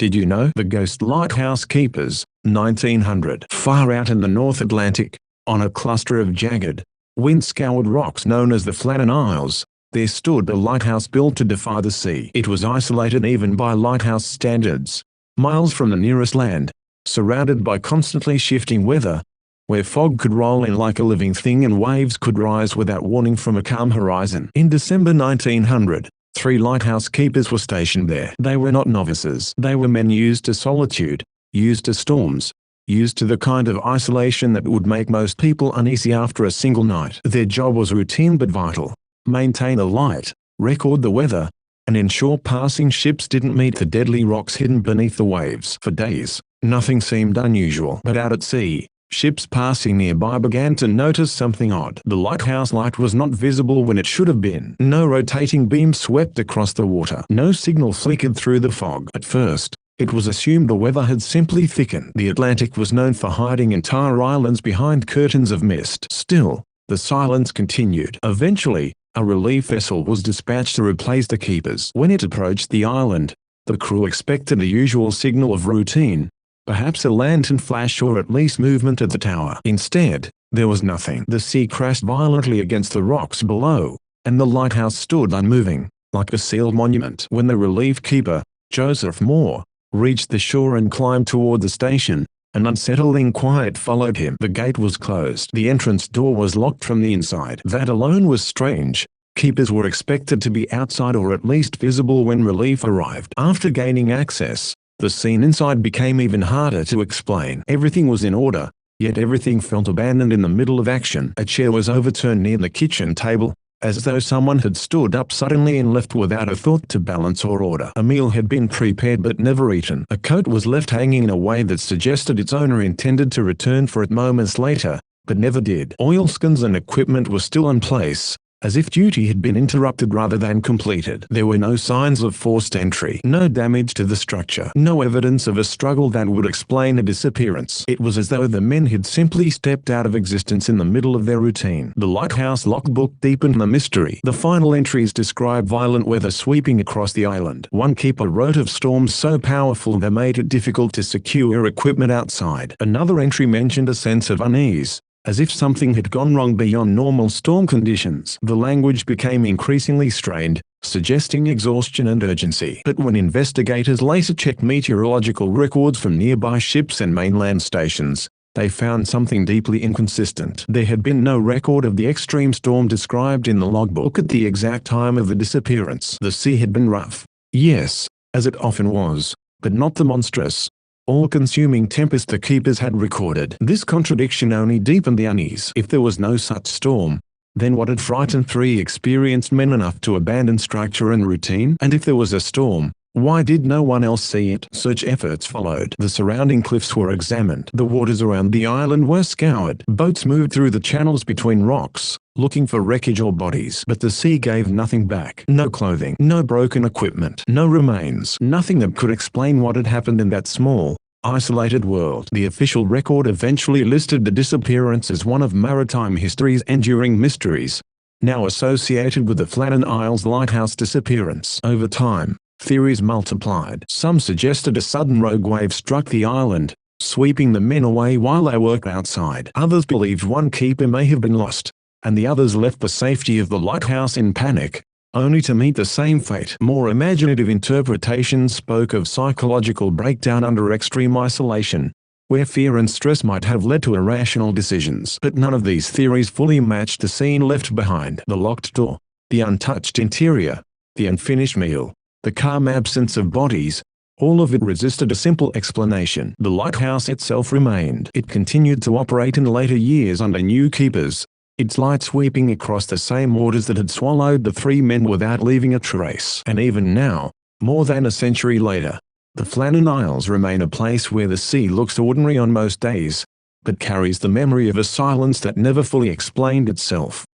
Did you know? The Ghost Lighthouse Keepers, 1900. Far out in the North Atlantic, on a cluster of jagged, wind-scoured rocks known as the Flannan Isles, there stood a lighthouse built to defy the sea. It was isolated even by lighthouse standards, miles from the nearest land, surrounded by constantly shifting weather, where fog could roll in like a living thing and waves could rise without warning from a calm horizon. In December 1900, 3 lighthouse keepers were stationed there. They were not novices. They were men used to solitude, used to storms, used to the kind of isolation that would make most people uneasy after a single night. Their job was routine but vital: maintain a light, record the weather, and ensure passing ships didn't meet the deadly rocks hidden beneath the waves. For days, nothing seemed unusual. But out at sea, ships passing nearby began to notice something odd. The lighthouse light was not visible when it should have been. No rotating beam swept across the water. No signal flickered through the fog. At first, it was assumed the weather had simply thickened. The Atlantic was known for hiding entire islands behind curtains of mist. Still, the silence continued. Eventually, a relief vessel was dispatched to replace the keepers. When it approached the island, the crew expected the usual signal of routine, perhaps a lantern flash or at least movement at the tower. Instead, there was nothing. The sea crashed violently against the rocks below, and the lighthouse stood unmoving, like a sealed monument. When the relief keeper, Joseph Moore, reached the shore and climbed toward the station, an unsettling quiet followed him. The gate was closed. The entrance door was locked from the inside. That alone was strange. Keepers were expected to be outside or at least visible when relief arrived. After gaining access, the scene inside became even harder to explain. Everything was in order, yet everything felt abandoned in the middle of action. A chair was overturned near the kitchen table, as though someone had stood up suddenly and left without a thought to balance or order. A meal had been prepared but never eaten. A coat was left hanging in a way that suggested its owner intended to return for it moments later, but never did. Oilskins and equipment were still in place, as if duty had been interrupted rather than completed. There were no signs of forced entry, no damage to the structure, no evidence of a struggle that would explain a disappearance. It was as though the men had simply stepped out of existence in the middle of their routine. The lighthouse logbook deepened the mystery. The final entries describe violent weather sweeping across the island. One keeper wrote of storms so powerful they made it difficult to secure equipment outside. Another entry mentioned a sense of unease, as if something had gone wrong beyond normal storm conditions. The language became increasingly strained, suggesting exhaustion and urgency. But when investigators later checked meteorological records from nearby ships and mainland stations, they found something deeply inconsistent. There had been no record of the extreme storm described in the logbook at the exact time of the disappearance. The sea had been rough, yes, as it often was, but not the monstrous, all-consuming tempest the keepers had recorded. This contradiction only deepened the unease. If there was no such storm, then what had frightened 3 experienced men enough to abandon structure and routine? And if there was a storm, why did no one else see it? Search efforts followed. The surrounding cliffs were examined. The waters around the island were scoured. Boats moved through the channels between rocks, looking for wreckage or bodies. But the sea gave nothing back. No clothing, no broken equipment, no remains. Nothing that could explain what had happened in that small, isolated world. The official record eventually listed the disappearance as one of maritime history's enduring mysteries, now associated with the Flannan Isles lighthouse disappearance. Over time, theories multiplied. Some suggested a sudden rogue wave struck the island, sweeping the men away while they worked outside. Others believed one keeper may have been lost, and the others left the safety of the lighthouse in panic, only to meet the same fate. More imaginative interpretations spoke of psychological breakdown under extreme isolation, where fear and stress might have led to irrational decisions. But none of these theories fully matched the scene left behind. The locked door, the untouched interior, the unfinished meal, the calm absence of bodies, all of it resisted a simple explanation. The lighthouse itself remained. It continued to operate in later years under new keepers, its light sweeping across the same waters that had swallowed the 3 men without leaving a trace. And even now, more than a century later, the Flannan Isles remain a place where the sea looks ordinary on most days, but carries the memory of a silence that never fully explained itself.